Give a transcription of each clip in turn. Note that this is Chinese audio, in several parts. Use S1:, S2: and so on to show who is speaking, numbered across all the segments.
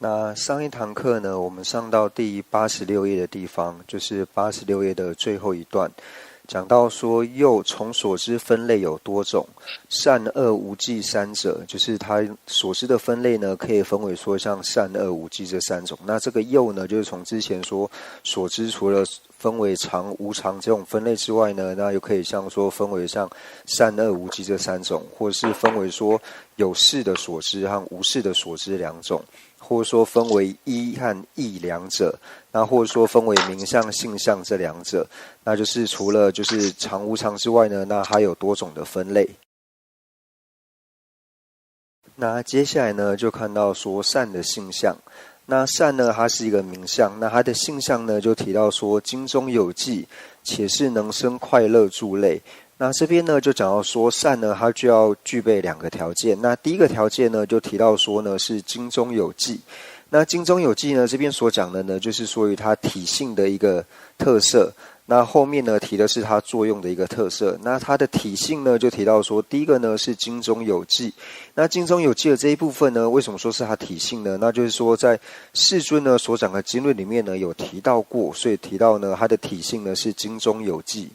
S1: 那上一堂课呢，我们上到第86页的地方，就是86页的最后一段，讲到说又从所知分类有多种，善恶无记三者，就是它所知的分类呢，可以分为说像善恶无记这三种。那这个又呢，就是从之前说所知除了分为常无常这种分类之外呢，那又可以像说分为像善恶无记这三种，或者是分为说有事的所知和无事的所知两种。或者说分为一和异两者，那或者说分为名相、性相这两者，那就是除了就是常无常之外呢，那还有多种的分类。那接下来呢，就看到说善的性相。那善呢，它是一个名相，那它的性相呢，就提到说经中有记，且是能生快乐助类。那这边呢，就讲到说善呢，它就要具备两个条件。那第一个条件呢，就提到说呢，是经中有记。那经中有记呢，这边所讲的呢，就是属于它体性的一个特色。那后面呢，提的是它作用的一个特色。那它的体性呢，就提到说，第一个呢是经中有记。那经中有记的这一部分呢，为什么说是它体性呢？那就是说，在世尊呢所讲的经论里面呢，有提到过，所以提到呢，它的体性呢是经中有记。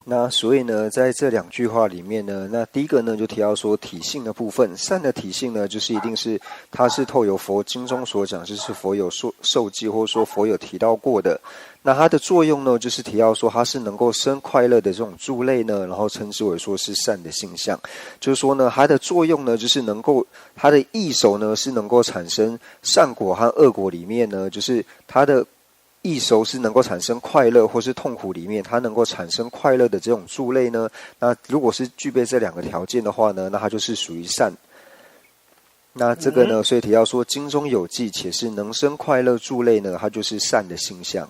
S1: 那所以呢，在这两句话里面呢，那第一个呢就提到说体性的部分，善的体性呢，就是一定是它是透由佛经中所讲，就是佛有受记，或者说佛有提到过的。那它的作用呢，就是提到说它是能够生快乐的这种助类呢，然后称之为说是善的性相。就是说呢，它的作用呢，就是能够它的意手呢是能够产生善果和恶果里面呢，就是它的意熟是能够产生快乐或是痛苦里面，它能够产生快乐的这种助类呢，那如果是具备这两个条件的话呢，那它就是属于善。那这个呢，所以提到说经中有记，且是能生快乐助类呢，它就是善的性相。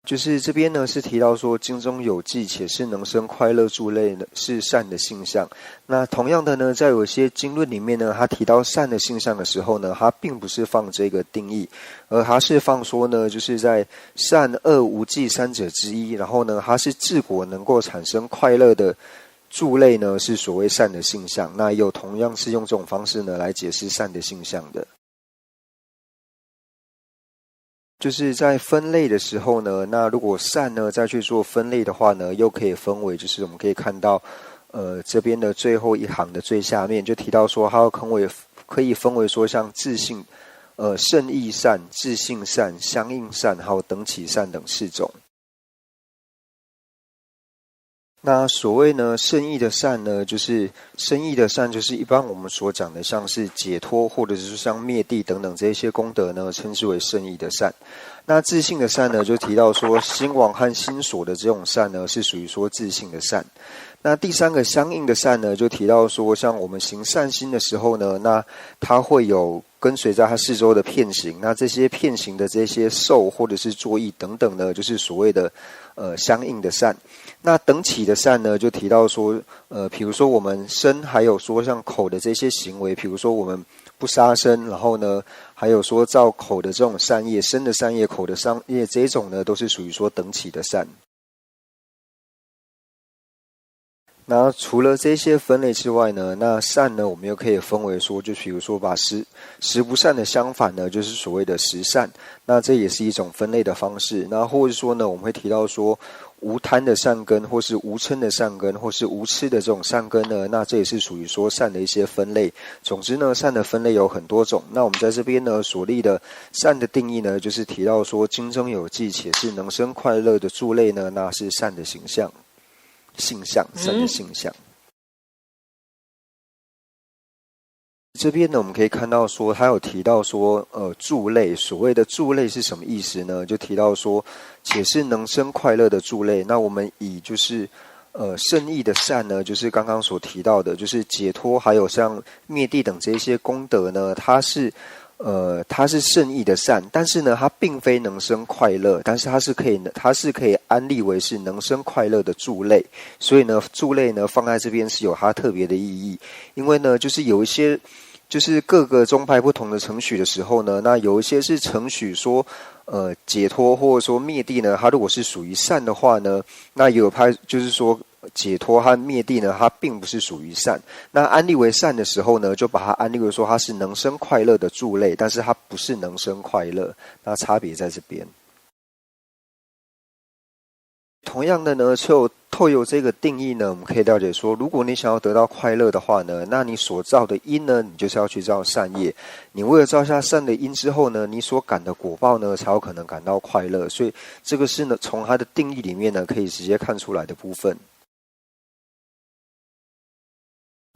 S1: 就是这边呢是提到说经中有记，且是能生快乐助类呢，是善的性相。那同样的呢，在有些经论里面呢，他提到善的性相的时候呢，他并不是放这个定义，而他是放说呢，就是在善恶无记三者之一，然后呢，它是治果能够产生快乐的助类呢，是所谓善的性相。那有同样是用这种方式呢来解释善的性相的。就是在分类的时候呢，那如果善呢再去做分类的话呢，又可以分为，就是我们可以看到，这边的最后一行的最下面就提到说，它可以分为说像自性、圣意善、自性善、相应善，还有等起善等四种。那所谓呢，圣意的善呢，就是圣意的善，就是一般我们所讲的，像是解脱或者是像灭地等等这一些功德呢，称之为圣意的善。那自性的善呢，就提到说心王和心所的这种善呢，是属于说自性的善。那第三个相应的善呢，就提到说，像我们行善心的时候呢，那它会有跟随在它四周的遍行，那这些遍行的这些受或者是作意等等呢，就是所谓的相应的善。那等起的善呢，就提到说，比如说我们身，还有说像口的这些行为，比如说我们不杀生，然后呢，还有说造口的这种善业，身的善业、口的善业，这种呢，都是属于说等起的善。那除了这些分类之外呢，那善呢，我们又可以分为说，就比如说把十不善的相反呢，就是所谓的十善。那这也是一种分类的方式。那或者说呢，我们会提到说，无贪的善根，或是无嗔的善根，或是无痴的这种善根呢，那这也是属于说善的一些分类。总之呢，善的分类有很多种。那我们在这边呢所立的善的定义呢，就是提到说经中有记，且是能生快乐的助类呢，那是善的形象。性相，善的性相。这边呢，我们可以看到说，他有提到说，助类，所谓的助类是什么意思呢？就提到说，且是能生快乐的助类。那我们以就是圣意的善呢，就是刚刚所提到的，就是解脱，还有像灭地等这些功德呢，它是圣意的善，但是呢，它并非能生快乐，但是它是可以安立为是能生快乐的助类。所以呢，助类呢放在这边是有它特别的意义，因为呢，就是有一些就是各个宗派不同的承许的时候呢，那有一些是承许说解脱或者说灭地呢，它如果是属于善的话呢，那有派就是说解脱和灭地呢，它并不是属于善。那安立为善的时候呢，就把它安立为说它是能生快乐的助类，但是它不是能生快乐，那差别在这边。同样的呢，透由这个定义呢，我们可以了解说，如果你想要得到快乐的话呢，那你所造的因呢，你就是要去造善业。你为了造下善的因之后呢，你所感的果报呢，才有可能感到快乐。所以这个是呢，从它的定义里面呢，可以直接看出来的部分。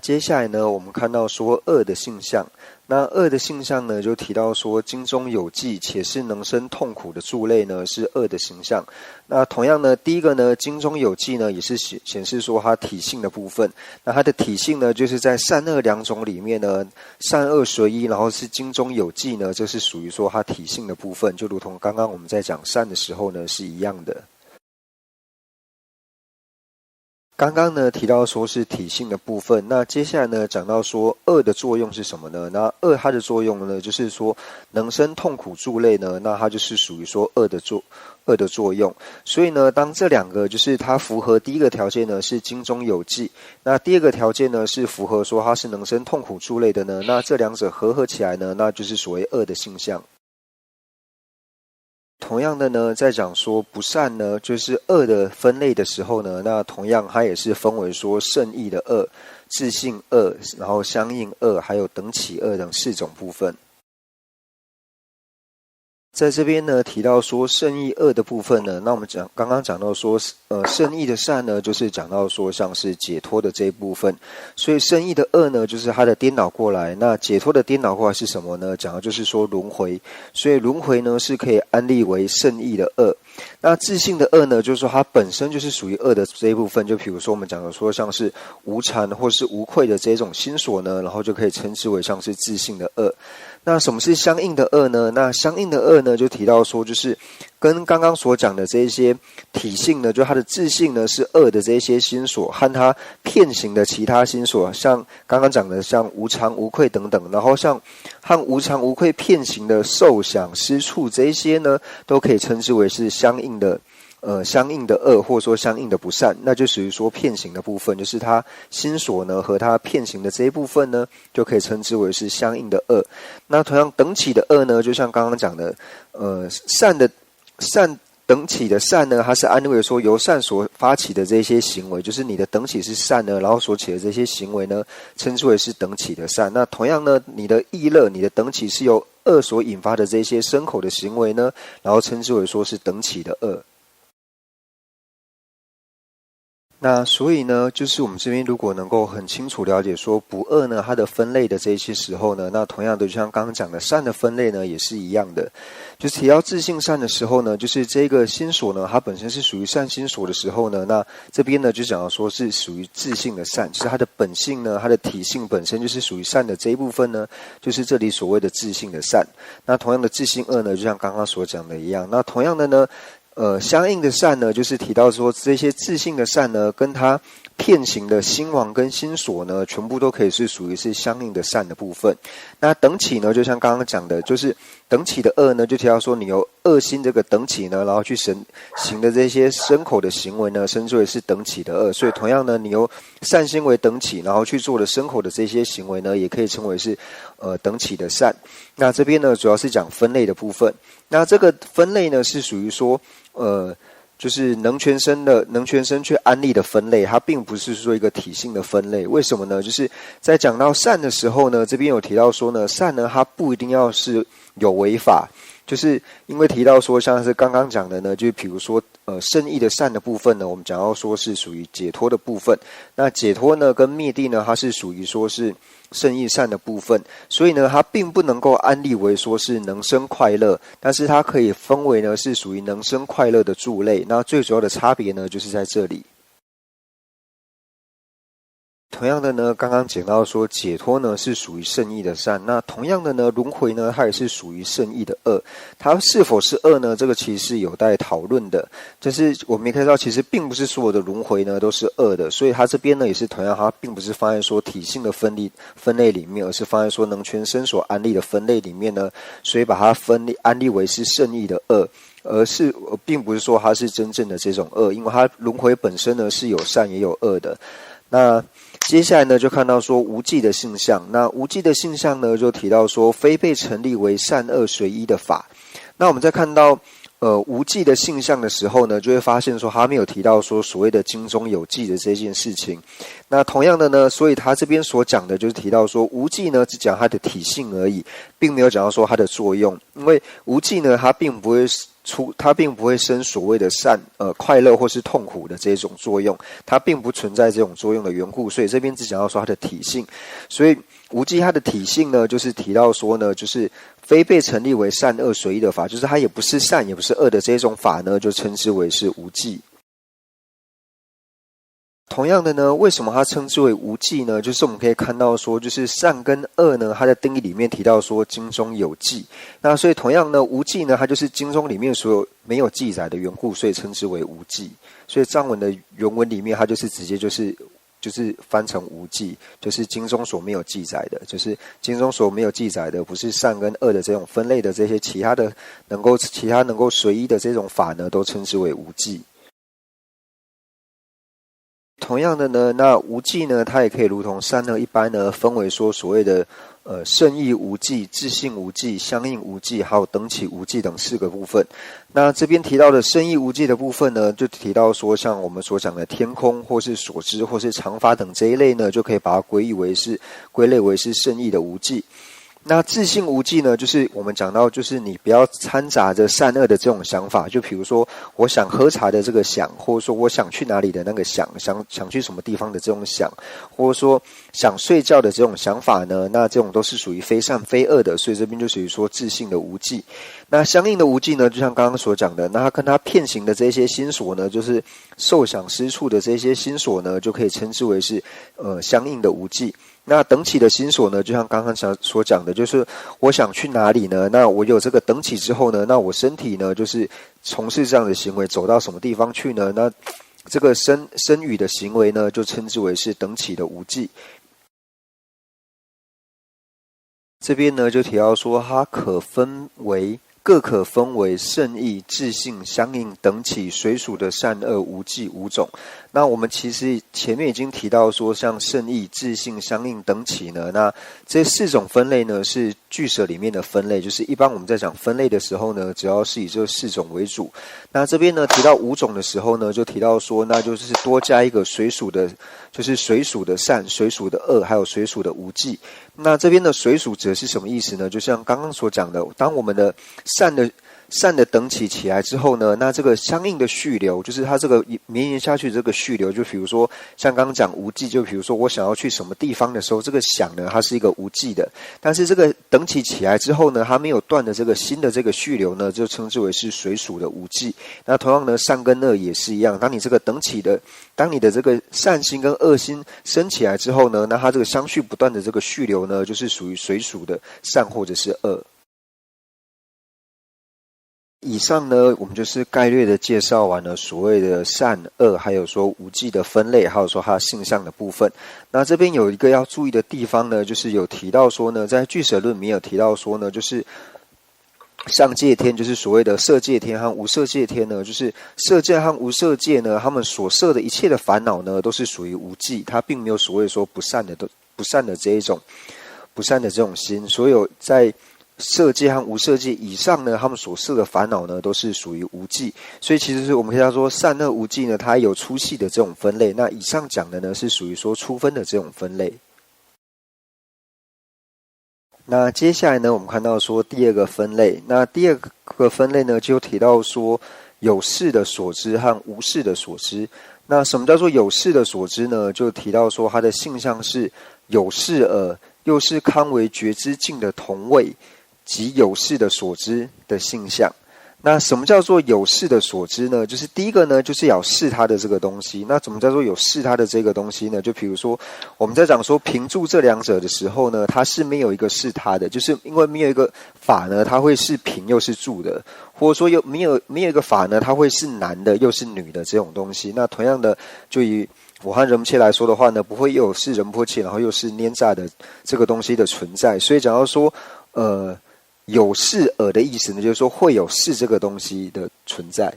S1: 接下来呢，我们看到说恶的性相。那恶的性相呢，就提到说经中有记，且是能生痛苦的助类呢，是恶的形象。那同样呢，第一个呢，经中有记呢，也是显示说它体性的部分。那它的体性呢，就是在善恶两种里面呢，善恶随一，然后是经中有记呢，这是属于说它体性的部分，就如同刚刚我们在讲善的时候呢，是一样的。刚刚呢提到说是体性的部分，那接下来呢讲到说恶的作用是什么呢？那恶它的作用呢，就是说能生痛苦助类呢，那它就是属于说恶的作用。所以呢，当这两个就是它符合第一个条件呢是经中有记，那第二个条件呢是符合说它是能生痛苦助类的呢，那这两者合起来呢，那就是所谓恶的性相。同样的呢，在讲说不善呢，就是恶的分类的时候呢，那同样它也是分为说圣义的恶、自性恶，然后相应恶，还有等起恶等4种部分。在这边呢提到说圣义恶的部分呢，那我们刚刚讲到说圣义的善呢，就是讲到说像是解脱的这一部分，所以圣义的恶呢，就是它的颠倒过来。那解脱的颠倒过来是什么呢？讲的就是说轮回，所以轮回呢是可以安立为圣义的恶。那自性的恶呢，就是说它本身就是属于恶的这一部分，就比如说我们讲的说像是无惭或是无愧的这种心所呢，然后就可以称之为像是自性的恶。那什么是相应的恶呢？那相应的恶呢，就提到说，就是跟刚刚所讲的这一些体性呢，就它的自性呢是恶的这一些心所，和它遍行的其他心所，像刚刚讲的像无常无愧等等，然后像和无常无愧遍行的受想失处这一些呢，都可以称之为是相应的恶，或者说相应的不善，那就属于说遍行的部分，就是他心所呢和他遍行的这一部分呢，就可以称之为是相应的恶。那同样等起的恶呢，就像刚刚讲的，善等起的善呢，它是安慰说由善所发起的这些行为，就是你的等起是善呢，然后所起的这些行为呢，称之为是等起的善。那同样呢，你的意乐，你的等起是由恶所引发的这些牲口的行为呢，然后称之为说是等起的恶。那所以呢，就是我们这边如果能够很清楚了解说不恶呢，它的分类的这些时候呢，那同样的就像刚刚讲的善的分类呢，也是一样的。就是提到自性善的时候呢，就是这个心所呢，它本身是属于善心所的时候呢，那这边呢就讲到说是属于自性的善，就是它的本性呢，它的体性本身就是属于善的这一部分呢，就是这里所谓的自性的善。那同样的自性恶呢，就像刚刚所讲的一样。那同样的呢，相应的善呢，就是提到说这些自性的善呢，跟它遍行的心王跟心所呢，全部都可以是属于是相应的善的部分。那等起呢，就像刚刚讲的，就是等起的恶呢，就提到说你由恶心这个等起呢，然后去行的这些牲口的行为呢，称之为是等起的恶。所以同样呢，你由善心为等起，然后去做的牲口的这些行为呢，也可以称为是等起的善。那这边呢，主要是讲分类的部分。那这个分类呢，是属于说就是能全身去安立的分类，它并不是说一个体性的分类。为什么呢？就是在讲到善的时候呢，这边有提到说呢，善呢它不一定要是有违法，就是因为提到说像是刚刚讲的呢，就比如说圣义的善的部分呢，我们讲到说是属于解脱的部分。那解脱呢跟灭地呢，它是属于说是圣义善的部分，所以呢，它并不能够安立为说是能生快乐，但是它可以分为呢是属于能生快乐的助类。那最主要的差别呢，就是在这里。同样的呢，刚刚讲到说解脱呢是属于圣义的善，那同样的呢，轮回呢它也是属于圣义的恶。它是否是恶呢？这个其实是有待讨论的。就是我们也可以知道，其实并不是所有的轮回呢都是恶的，所以它这边呢也是同样，它并不是放在说体性的分类里面，而是放在说能全身所安立的分类里面呢，所以把它安立为是圣义的恶。并不是说它是真正的这种恶，因为它轮回本身呢是有善也有恶的。那接下来呢，就看到说无记的性相。那无记的性相呢，就提到说非被成立为善恶随一的法。那我们在看到无记的性相的时候呢，就会发现说他没有提到说所谓的经中有记的这件事情。那同样的呢，所以他这边所讲的就是提到说无记呢只讲它的体性而已，并没有讲到说它的作用。因为无记呢，它并不会生所谓的快乐或是痛苦的这种作用，它并不存在这种作用的缘故，所以这边只讲到说它的体性。所以无记它的体性呢，就是提到说呢，就是非被成立为善恶随一的法，就是它也不是善也不是恶的这种法呢，就称之为是无记。同样的呢，为什么它称之为无记呢？就是我们可以看到说，就是善跟恶呢，它的定义里面提到说经中有记。那所以同样呢，无记呢，它就是经中里面所有没有记载的缘故，所以称之为无记。所以藏文的原文里面，它就是直接就是翻成无记，就是经中所没有记载的，就是经中所没有记载的，不是善跟恶的这种分类的这些其他能够随意的这种法呢，都称之为无记。同样的呢，那无记呢，它也可以如同善恶一般呢，分为说所谓的圣义无记、自性无记、相应无记，还有等起无记等4个部分。那这边提到的圣义无记的部分呢，就提到说像我们所讲的天空或是所知或是常法等这一类呢，就可以把它归类为是圣义的无记。那自性无记呢，就是我们讲到，就是你不要掺杂着善恶的这种想法。就比如说，我想喝茶的这个想，或者说我想去哪里的那个想去什么地方的这种想，或者说想睡觉的这种想法呢，那这种都是属于非善非恶的，所以这边就属于说自性的无记。那相应的无记呢，就像刚刚所讲的，那它跟它片行的这些心所呢，就是受想失处的这些心所呢，就可以称之为是相应的无记。那等起的心所呢，就像刚刚所讲的，就是我想去哪里呢？那我有这个等起之后呢，那我身体呢，就是从事这样的行为，走到什么地方去呢？那这个身语的行为呢，就称之为是等起的无记。这边呢，就提到说，它各可分为圣义、自性、相应、等起、随属的善恶无记5种。那我们其实前面已经提到说，像圣义、自性、相应、等起呢，那这4种分类呢是俱舍里面的分类，就是一般我们在讲分类的时候呢，主要是以这4种为主。那这边呢提到5种的时候呢，就提到说，那就是多加一个随属的，就是随属的善、随属的恶，还有随属的无记。那这边的随属指的是什么意思呢？就像刚刚所讲的，当我们的善的等起来之后呢，那这个相应的续流，就是它这个绵延下去这个续流，就比如说像刚刚讲无记，就比如说我想要去什么地方的时候，这个想呢，它是一个无记的，但是这个等起来之后呢，它没有断的这个新的这个续流呢，就称之为是随属的无记。那同样呢，善跟恶也是一样，当你的这个善心跟恶心升起来之后呢，那它这个相续不断的这个续流呢，就是属于随属的善或者是恶。以上呢，我们就是概略的介绍完了所谓的善恶，还有说无记的分类，还有说它性相的部分。那这边有一个要注意的地方呢，就是有提到说呢，在俱舍论里面有提到说呢，就是上界天，就是所谓的色界天和无色界天呢，就是色界和无色界呢，他们所设的一切的烦恼呢，都是属于无记，它并没有所谓说不善的这种心，所有在色界和无色界以上呢，他们所设的烦恼呢，都是属于无记。所以其实是我们可以说善恶无记呢，它有粗细的这种分类。那以上讲的呢，是属于说粗分的这种分类。那接下来呢，我们看到说第2个分类。那第2个分类呢，就提到说有事的所知和无事的所知。那什么叫做有事的所知呢？就提到说它的性相是有事耳，又是康为觉知境的同位。及有事的所知的性相。那什么叫做有事的所知呢？就是第一个呢，就是要视它的这个东西。那怎么叫做有视它的这个东西呢？就比如说我们在讲说平住这2者的时候呢，它是没有一个视它的，就是因为没有一个法呢，它会是平又是住的，或者说没有一个法呢，它会是男的又是女的这种东西。那同样的，就以我和仁波切来说的话呢，不会又是仁波切，然后又是拈吒的这个东西的存在。所以讲到说有是耳的意思呢，就是说会有是这个东西的存在。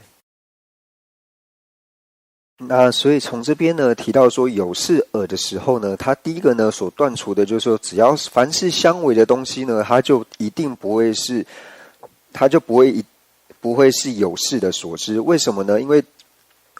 S1: 那所以从这边呢提到说有是耳的时候呢，它第一个呢所断除的就是说，只要凡是相违的东西呢，它就一定不会是，它就不会是有是的所知。为什么呢？因为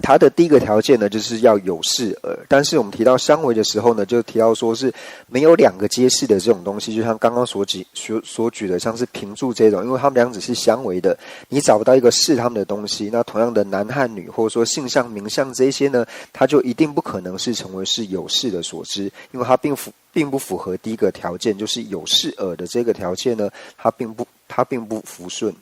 S1: 它的第一个条件呢，就是要有是耳。但是我们提到相违的时候呢，就提到说是没有两个皆是的这种东西，就像刚刚所举的，像是平柱这种，因为他们两者是相违的，你找不到一个是他们的东西。那同样的男和女，或者说性相、名相这些呢，它就一定不可能是成为是有是的所知，因为它并不符合第一个条件，就是有是耳的这个条件呢，它并不符顺。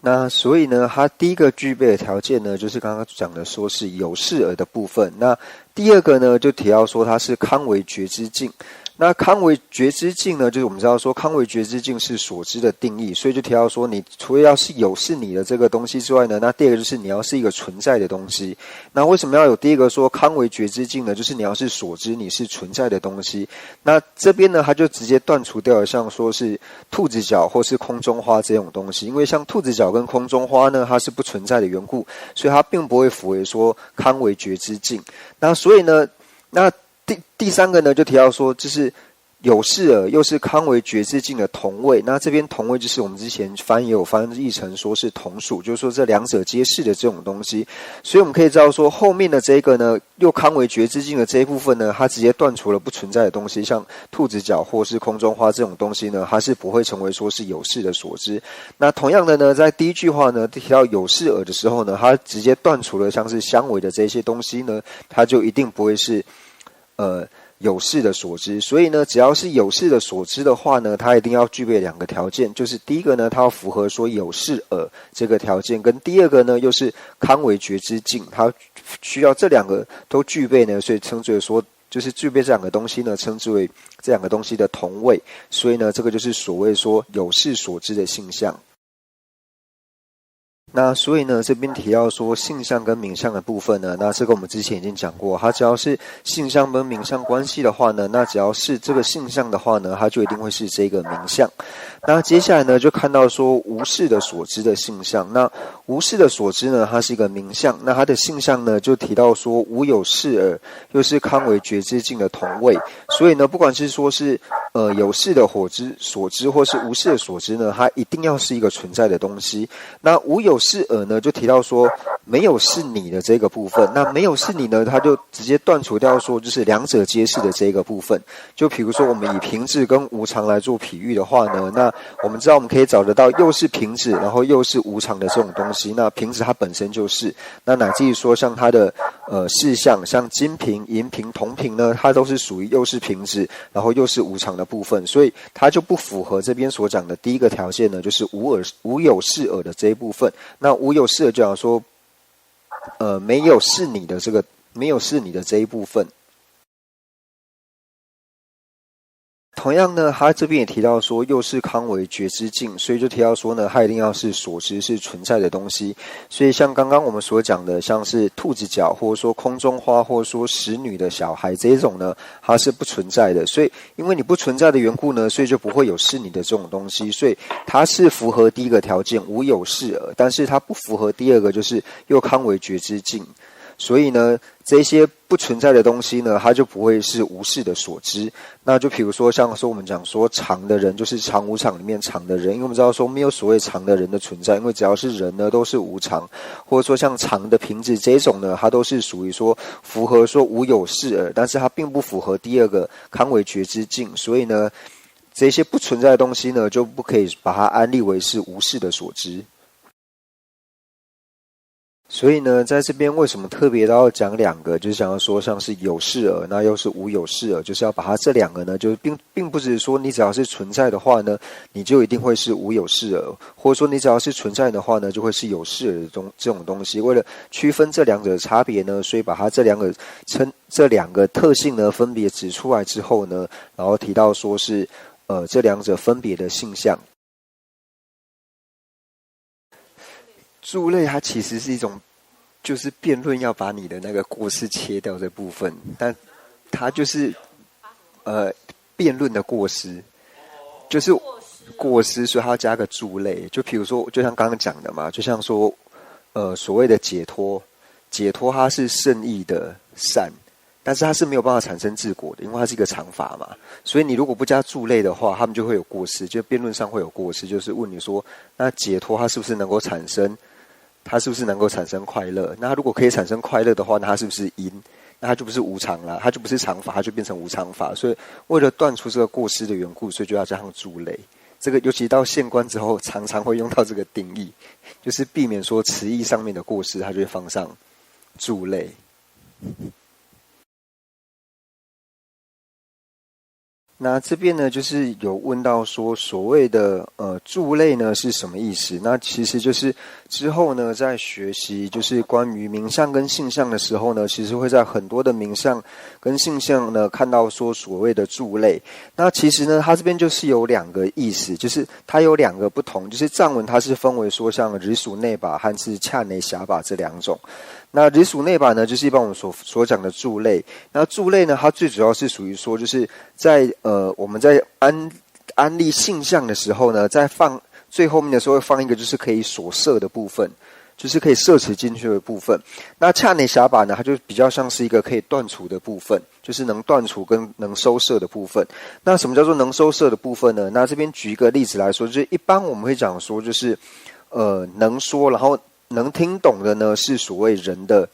S1: 那所以呢，它第一个具备的条件呢，就是刚刚讲的说是有是耳的部分。那第二个呢，就提到说它是康为觉知境。那康为觉知境呢，就是我们知道说康为觉知境是所知的定义，所以就提到说，你除了要是有是你的这个东西之外呢，那第二个就是你要是一个存在的东西。那为什么要有第一个说康为觉知境呢？就是你要是所知，你是存在的东西。那这边呢，它就直接断除掉了像说是兔子脚或是空中花这种东西，因为像兔子脚跟空中花呢，它是不存在的缘故，所以它并不会符合说康为觉知境。那所以呢，那第三个呢，就提到说，就是有是耳又是康为觉知境的同位。那这边同位就是我们之前有翻译成说是同属，就是说这两者皆是的这种东西。所以我们可以知道说，后面的这个呢，又康为觉知境的这一部分呢，它直接断除了不存在的东西，像兔子脚或是空中花这种东西呢，它是不会成为说是有是的所知。那同样的呢，在第一句话呢提到有是耳的时候呢，它直接断除了像是相违的这些东西呢，它就一定不会是有是的所知。所以呢，只要是有是的所知的话呢，它一定要具备两个条件，就是第一个呢，它要符合说有是耳这个条件，跟第二个呢，又是康为觉知境，它需要这两个都具备呢，所以称之为说，就是具备这两个东西呢，称之为这两个东西的同位。所以呢，这个就是所谓说有是所知的性相。那所以呢，这边提到说性相跟名相的部分呢，那这个我们之前已经讲过，它只要是性相跟名相关系的话呢，那只要是这个性相的话呢，它就一定会是这个名相。那接下来呢，就看到说无是的所知的性相。那无是的所知呢，它是一个名相，那它的性相呢，就提到说无有是耳，又是康为觉知境的同位。所以呢，不管是说是有是的所知，或是无是的所知呢，它一定要是一个存在的东西。那无有是耳呢，就提到说没有是你的这个部分。那没有是你呢，它就直接断除掉说就是两者皆是的这个部分。就比如说我们以平质跟无常来做比喻的话呢，那我们知道我们可以找得到又是平质，然后又是无常的这种东西。那平质它本身就是，那乃至于说像它的事项，像金瓶、银瓶、铜瓶呢，它都是属于又是平质，然后又是无常的部分，所以它就不符合这边所讲的第一个条件呢，就是无有是耳的这一部分。那无有是耳就讲说，没有是你的这一部分。同样呢，他这边也提到说，又是康为觉知境，所以就提到说呢，它一定要是所知是存在的东西。所以像刚刚我们所讲的，像是兔子脚，或者说空中花，或者说使女的小孩这一种呢，它是不存在的。所以因为你不存在的缘故呢，所以就不会有是你的这种东西。所以它是符合第一个条件，无有是耳，但是它不符合第二个，就是又康为觉知境。所以呢，这些不存在的东西呢，它就不会是无是的所知。那就比如说，像说我们讲说常的人，就是常无常里面常的人，因为我们知道说没有所谓常的人的存在，因为只要是人呢，都是无常，或者说像常的瓶子这种呢，它都是属于说符合说无有是耳，但是它并不符合第二个康为觉知境，所以呢，这些不存在的东西呢，就不可以把它安立为是无是的所知。所以呢，在这边为什么特别都要讲两个，就是想要说像是有是耳，那又是无有是耳，就是要把它这两个呢，就是并不是说你只要是存在的话呢，你就一定会是无有是耳，或者说你只要是存在的话呢，就会是有是耳的这种东西。为了区分这两者的差别呢，所以把它这两个特性呢分别指出来之后呢，然后提到说是这两者分别的性相。柱类它其实是一种，就是辩论要把你的那个过失切掉的部分，但它就是辩论的过失，就是过失，所以它要加个助类。就比如说，就像刚刚讲的嘛，就像说，所谓的解脱，解脱它是圣意的善，但是它是没有办法产生治果的，因为它是一个常法嘛。所以你如果不加助类的话，他们就会有过失，就辩论上会有过失，就是问你说，那解脱它是不是能够产生？它是不是能够产生快乐？那它如果可以产生快乐的话，那它是不是因？那它就不是无常了，它就不是常法，它就变成无常法。所以为了断除这个过失的缘故，所以就要加上助类。这个尤其到县官之后，常常会用到这个定义，就是避免说词义上面的过失，它就会放上助类。那这边呢，就是有问到说，所谓的助类呢是什么意思？那其实就是之后呢，在学习就是关于名相跟性相的时候呢，其实会在很多的名相跟性相呢看到说所谓的助类。那其实呢，它这边就是有两个意思，就是它有两个不同，就是藏文它是分为说像日属内把和是恰内狭把这两种。那日属内把呢，就是一般我们所讲的助类。那助类呢，它最主要是属于说，就是在我们在安立性相的时候呢，在放最后面的时候会放一个就是可以所摄的部分，就是可以摄持进去的部分。那恰内狭把呢，它就比较像是一个可以断除的部分，就是能断除跟能收摄的部分。那什么叫做能收摄的部分呢？那这边举一个例子来说，就是一般我们会讲说，就是能说，然后能听懂的呢，是所谓人的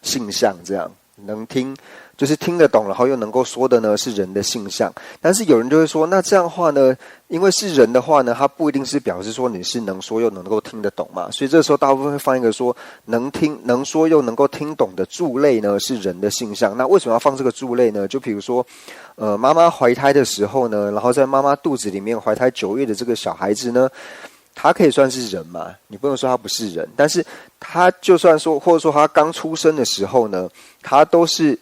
S1: 性相，这样能听就是听得懂，然后又能够说的呢是人的性相。但是有人就会说，那这样的话呢，因为是人的话呢，它不一定是表示说你是能说又能够听得懂嘛，所以这时候大部分会放一个说能听能说又能够听懂的助类呢是人的性相。那为什么要放这个助类呢？就比如说妈妈怀胎的时候呢，然后在妈妈肚子里面怀胎9月的这个小孩子呢，他可以算是人嘛？你不能说他不是人，但是他就算说，或者说他刚出生的时候呢，他都是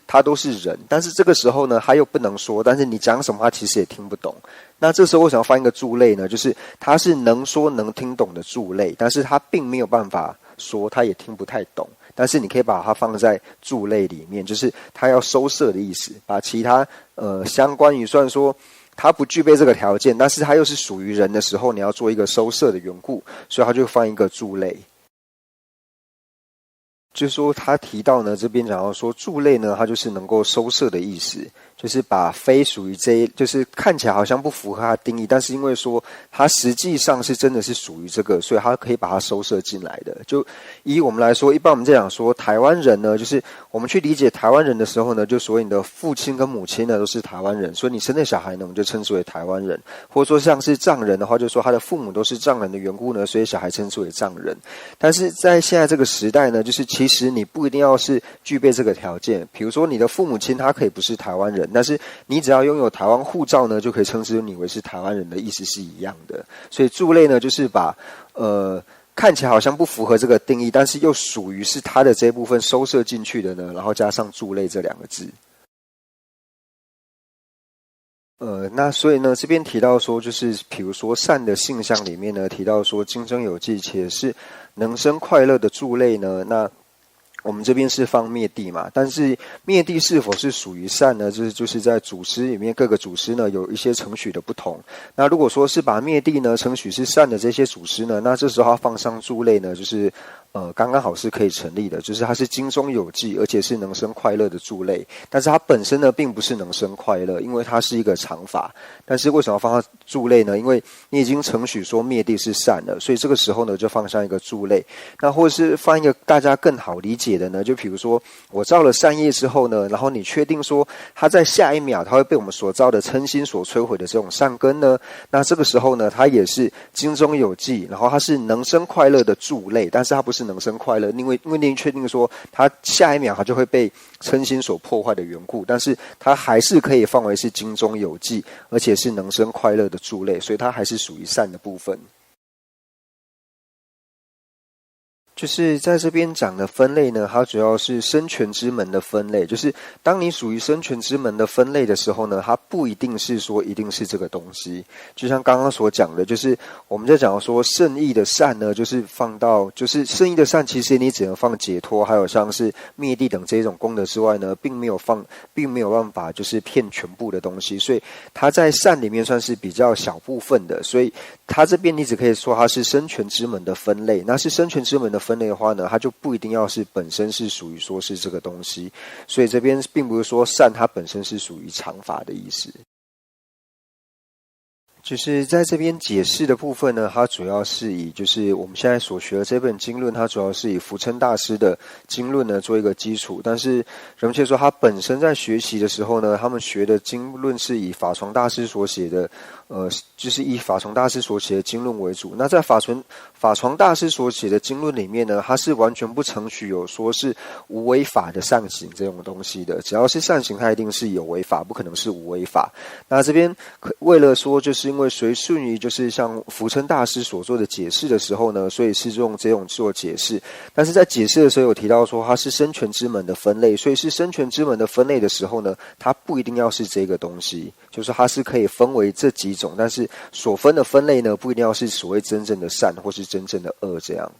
S1: 人，但是这个时候呢，他又不能说，但是你讲什么他其实也听不懂。那这时候为什么要放一个助类呢？就是他是能说能听懂的助类，但是他并没有办法说，他也听不太懂。但是你可以把它放在助类里面，就是他要收摄的意思，把其他相关于算说他不具备这个条件，但是他又是属于人的时候，你要做一个收摄的缘故，所以他就放一个助类。就是说他提到呢，这边讲到说助类呢，它就是能够收摄的意思，就是把非属于这，就是看起来好像不符合它的定义，但是因为说它实际上是真的是属于这个，所以它可以把它收摄进来的。就以我们来说，一般我们在讲说台湾人呢，就是我们去理解台湾人的时候呢，就所谓你的父亲跟母亲呢都是台湾人，所以你生的小孩呢，我们就称之为台湾人，或者说像是藏人的话，就说他的父母都是藏人的缘故呢，所以小孩称之为藏人。但是在现在这个时代呢，就是其实你不一定要是具备这个条件，比如说你的父母亲他可以不是台湾人，但是你只要拥有台湾护照呢，就可以称之你为是台湾人的意思是一样的。所以助类呢，就是把看起来好像不符合这个定义，但是又属于是他的这一部分收摄进去的呢，然后加上助类这2个字。那所以呢，这边提到说，就是比如说善的性相里面呢，提到说竞争有纪，且是能生快乐的助类呢，那我们这边是放灭地嘛，但是灭地是否是属于善呢？就是在祖师里面各个祖师呢有一些承许的不同。那如果说是把灭地呢承许是善的这些祖师呢，那这时候他放上助类呢，就是刚刚好是可以成立的，就是它是经中有记，而且是能生快乐的助类。但是它本身呢并不是能生快乐，因为它是一个常法。但是为什么要放上助类呢？因为你已经承许说灭地是善了，所以这个时候呢就放上一个助类。那或者是放一个大家更好理解的呢，就比如说我造了善业之后呢，然后你确定说它在下一秒它会被我们所造的嗔心所摧毁的这种善根呢，那这个时候呢它也是经中有记，然后它是能生快乐的助类，但是它不是能生快乐，因为你确定说它下一秒它就会被嗔心所破坏的缘故，但是它还是可以放为是经中有记，而且是能生快乐的助类，所以它还是属于善的部分。就是在这边讲的分类呢，它主要是生权之门的分类。就是当你属于生权之门的分类的时候呢，它不一定是说一定是这个东西。就像刚刚所讲的，就是我们在讲说圣意的善呢，就是放到就是圣意的善，其实你只能放解脱，还有像是灭地等这种功德之外呢，并没有办法就是骗全部的东西。所以它在善里面算是比较小部分的，所以它这边你只可以说它是生权之门的分类。那是生权之门的分类的话呢，它就不一定要是本身是属于说是这个东西，所以这边并不是说善它本身是属于常法的意思。就是在这边解释的部分呢，它主要是以就是我们现在所学的这本经论，它主要是以福称大师的经论呢做一个基础。但是人们却说他本身在学习的时候呢，他们学的经论是以法幢大师所写的就是以法幢大师所写的经论为主。那在法幢大师所写的经论里面呢，它是完全不承许有说是无为法的善行这种东西的。只要是善行，它一定是有为法，不可能是无为法。那这边为了说，就是因为随顺于就是像福称大师所做的解释的时候呢，所以是用这种做解释。但是在解释的时候有提到说，它是生权之门的分类，所以是生权之门的分类的时候呢，它不一定要是这个东西，就是它是可以分为这几种，但是所分的分类呢，不一定要是所谓真正的善或是真正的恶这样。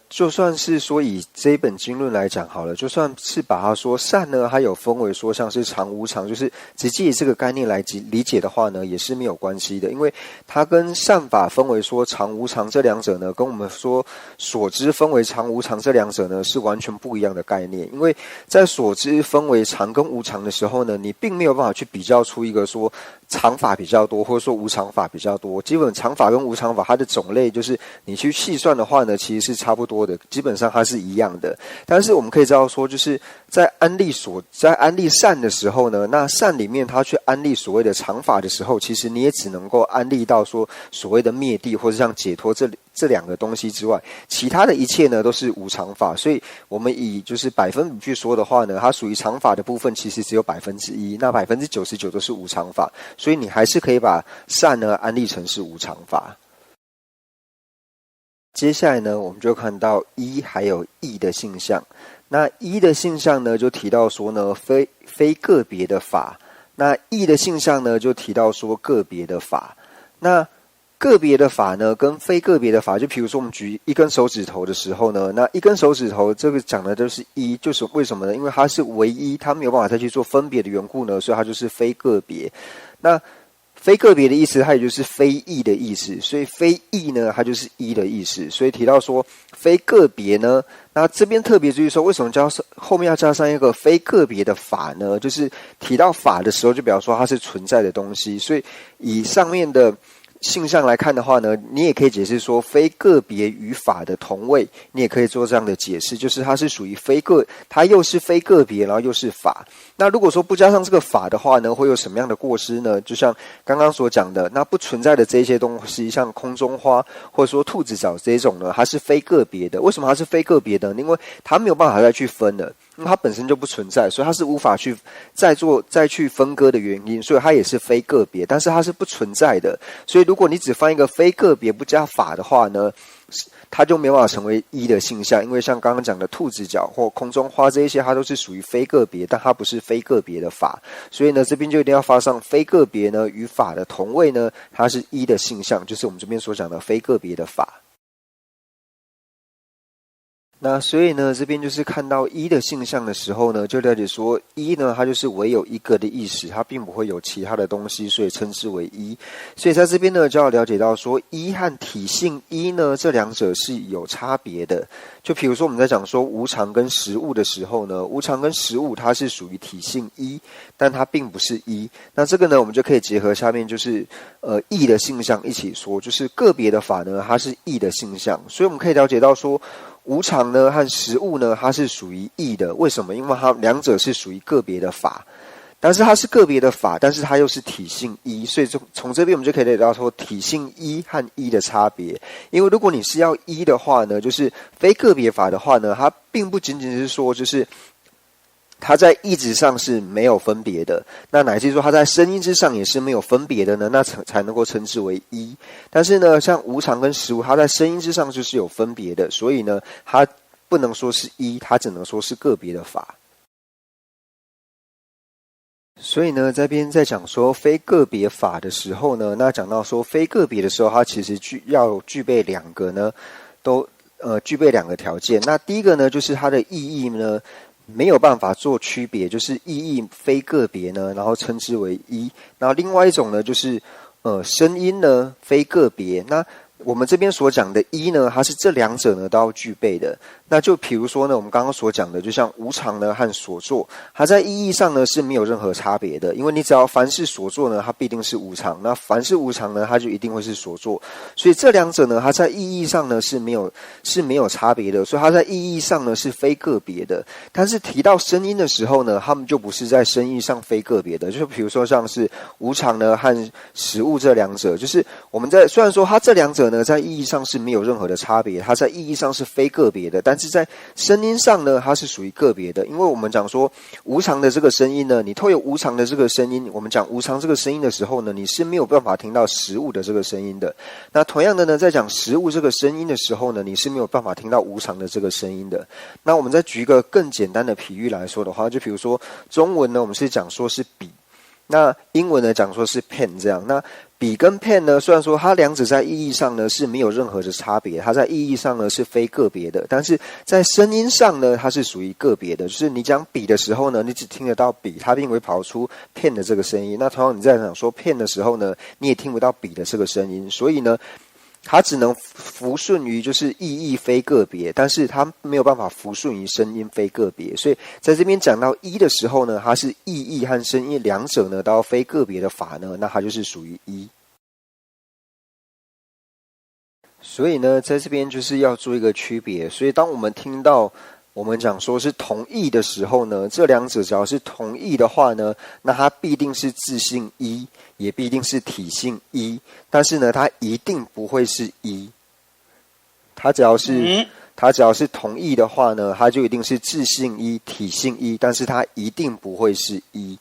S1: 就算是说以这一本经论来讲好了，就算是把它说善呢，它有分为说像是常无常，就是直接以这个概念来理解的话呢，也是没有关系的，因为它跟善法分为说常无常这两者呢，跟我们说所知分为常无常这两者呢是完全不一样的概念。因为在所知分为常跟无常的时候呢，你并没有办法去比较出一个说常法比较多，或者说无常法比较多。基本常法跟无常法它的种类就是你去细算的话呢，其实是差不多的，基本上它是一样的。但是我们可以知道说，就是在安利善的时候呢，那善里面它去安利所谓的常法的时候，其实你也只能够安利到说所谓的灭地或者像解脱这两个东西之外，其他的一切呢都是无常法。所以我们以就是百分比去说的话呢，它属于常法的部分其实只有1%，那99%都是无常法，所以你还是可以把善呢安利成是无常法。接下来呢，我们就看到一还有义的性相。那一的性相呢，就提到说呢，非个别的法。那义的性相呢，就提到说个别的法。那个别的法呢，跟非个别的法，就比如说我们举一根手指头的时候呢，那一根手指头这个讲的就是一，就是为什么呢？因为它是唯一，它没有办法再去做分别的缘故呢，所以它就是非个别。那非个别的意思，它也就是非义的意思，所以非义呢，它就是一的意思。所以提到说非个别呢，那这边特别注意说，为什么后面要加上一个非个别的法呢？就是提到法的时候，就表示说它是存在的东西。所以以上面的性相来看的话呢，你也可以解释说非个别与法的同位，你也可以做这样的解释，就是它是属于它又是非个别，然后又是法。那如果说不加上这个法的话呢，会有什么样的过失呢？就像刚刚所讲的，那不存在的这些东西，像空中花或者说兔子脚这种呢，它是非个别的。为什么它是非个别的？因为它没有办法再去分了，因为它本身就不存在，所以它是无法去再去分割的原因，所以它也是非个别，但是它是不存在的。所以如果你只放一个非个别不加法的话呢，它就没有办法成为一的性相。因为像刚刚讲的兔子脚或空中花这一些，它都是属于非个别，但它不是非个别的法。所以呢，这边就一定要发上非个别呢与法的同位呢，它是一的性相，就是我们这边所讲的非个别的法。那所以呢，这边就是看到一的性相的时候呢，就了解说一呢，它就是唯有一个的意识，它并不会有其他的东西，所以称之为一。所以在这边呢，就要了解到说一和体性一呢，这两者是有差别的。就比如说我们在讲说无常跟实物的时候呢，无常跟实物它是属于体性一，但它并不是一。那这个呢，我们就可以结合下面就是义的性相一起说，就是个别的法呢，它是义的性相。所以我们可以了解到说无常呢和实物呢，它是属于义的。为什么？因为它两者是属于个别的法，但是它是个别的法，但是它又是体性一。所以从这边我们就可以了解到说体性一和一的差别。因为如果你是要一的话呢，就是非个别法的话呢，它并不仅仅是说就是它在意志上是没有分别的，那乃至说它在声音之上也是没有分别的呢，那才能够称之为一。但是呢，像无常跟实无，它在声音之上就是有分别的，所以呢，它不能说是一，它只能说是个别的法。所以呢，这边在讲说非个别法的时候呢，那讲到说非个别的时候，它其实要具备两个呢，都具备两个条件。那第一个呢，就是它的意义呢没有办法做区别，就是意义非个别呢，然后称之为一。然后另外一种呢，就是声音呢非个别。那我们这边所讲的一呢，它是这两者呢都要具备的。那就比如说呢，我们刚刚所讲的，就像无常呢和所作，它在意义上呢是没有任何差别的，因为你只要凡是所作呢，它必定是无常；那凡是无常呢，它就一定会是所作。所以这两者呢，它在意义上呢是没有差别的，所以它在意义上呢是非个别的。但是提到声音的时候呢，它们就不是在声义上非个别的。就比如说像是无常呢和实物这两者，就是我们在虽然说它这两者呢在意义上是没有任何的差别，它在意义上是非个别的，但是在声音上呢，它是属于个别的。因为我们讲说无常的这个声音呢，你透过无常的这个声音，我们讲无常这个声音的时候呢，你是没有办法听到实物的这个声音的。那同样的呢，在讲实物这个声音的时候呢，你是没有办法听到无常的这个声音的。那我们再举一个更简单的比喻来说的话，就比如说中文呢，我们是讲说是笔，那英文呢讲说是 pen 这样。那笔跟 pen 呢，虽然说它两者在意义上呢是没有任何的差别，它在意义上呢是非个别的，但是在声音上呢，它是属于个别的。就是你讲笔的时候呢，你只听得到笔，它并不会跑出 pen 的这个声音。那同样你在讲说 pen 的时候呢，你也听不到笔的这个声音。所以呢，它只能服顺于就是意义非个别，但是它没有办法服顺于声音非个别。所以在这边讲到一的时候呢，它是意义和声音两者呢都要非个别的法呢，那它就是属于一。所以呢，在这边就是要做一个区别。所以当我们听到我们讲说是同义的时候呢，这两者只要是同义的话呢，那它必定是自性一，也必定是体性一。但是呢，它一定不会是一。它只要是同义的话呢，它就一定是自性一、体性一，但是它一定不会是一。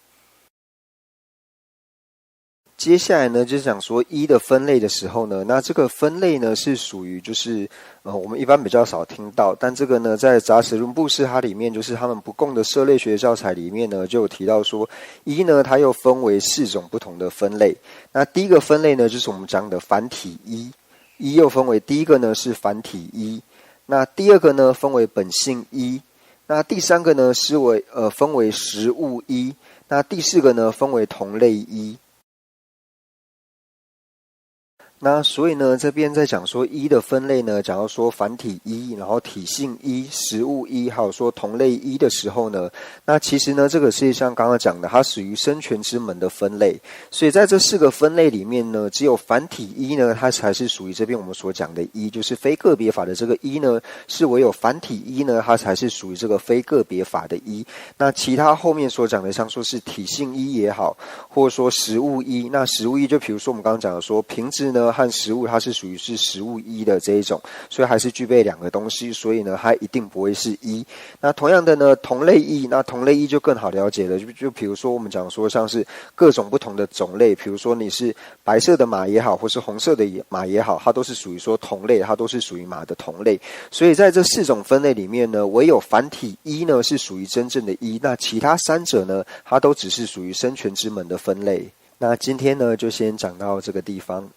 S1: 接下来呢，就是讲说一的分类的时候呢，那这个分类呢是属于就是我们一般比较少听到，但这个呢在杂史论布施它里面，就是他们不共的社类学教材里面呢，就有提到说一呢它又分为4种不同的分类。那第一个分类呢就是我们讲的繁体一，一又分为第一个呢是繁体一，那第二个呢分为本性一，那第三个呢是分为实物一，那第四个呢分为同类一。那所以呢，这边在讲说一的分类呢，讲到说繁体一，然后体性一、实物一，还有说同类一的时候呢，那其实呢，这个是像刚刚讲的，它属于生全之门的分类。所以在这4个分类里面呢，只有繁体一呢，它才是属于这边我们所讲的一，就是非个别法的这个一呢，是唯有繁体一呢，它才是属于这个非个别法的一。那其他后面所讲的，像说是体性一也好，或者说实物一，那实物一就比如说我们刚刚讲的说瓶子呢和实物，它是属于是实物一的这一种，所以还是具备2个东西，所以呢它一定不会是一。那同样的呢，同类一，那同类一就更好了解了，就比如说我们讲说像是各种不同的种类，比如说你是白色的马也好，或是红色的马也好，它都是属于说同类，它都是属于马的同类。所以在这4种分类里面呢，唯有繁体一呢是属于真正的一，那其他3者呢，它都只是属于生全之门的分类。那今天呢就先讲到这个地方。